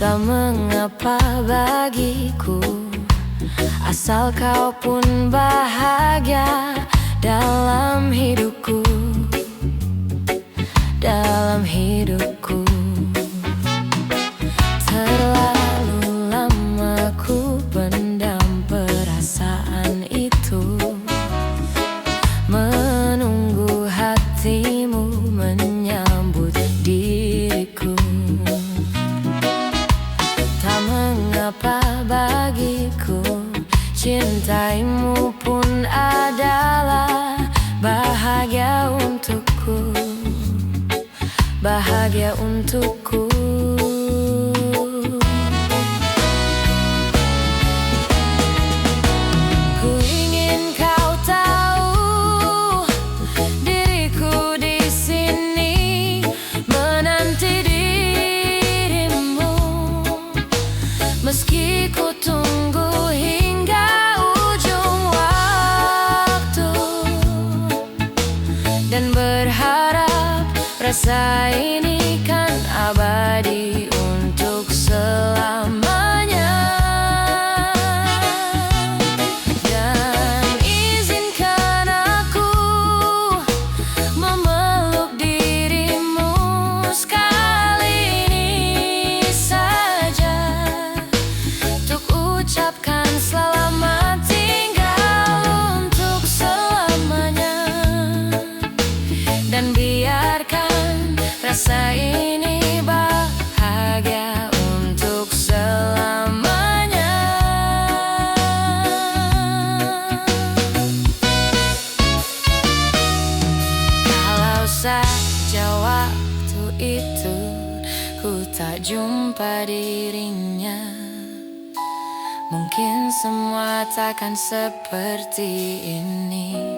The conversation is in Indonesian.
Tak mengapa bagiku, asal kau pun bahagia dalam hidupku, dalam hidupku. Terlalu lama ku pendam perasaan itu, menunggu hatimu menyambut diriku. Tak mengapa bagiku, cintaimu pun adalah bahagia untukku, bahagia untukku. Ku ingin kau tahu, diriku di sini menanti dirimu, meski ku tunggu hingga ujung waktu, dan berharap rasa ini kan abadi untuk selamanya. Dan izinkan aku memeluk dirimu sekali ini saja, untuk ucapkan selamat tinggal untuk selamanya, dan biarkan rasa ini bahagia untuk selamanya. Kalau saja waktu itu ku tak jumpa dirinya, mungkin semua takkan seperti ini.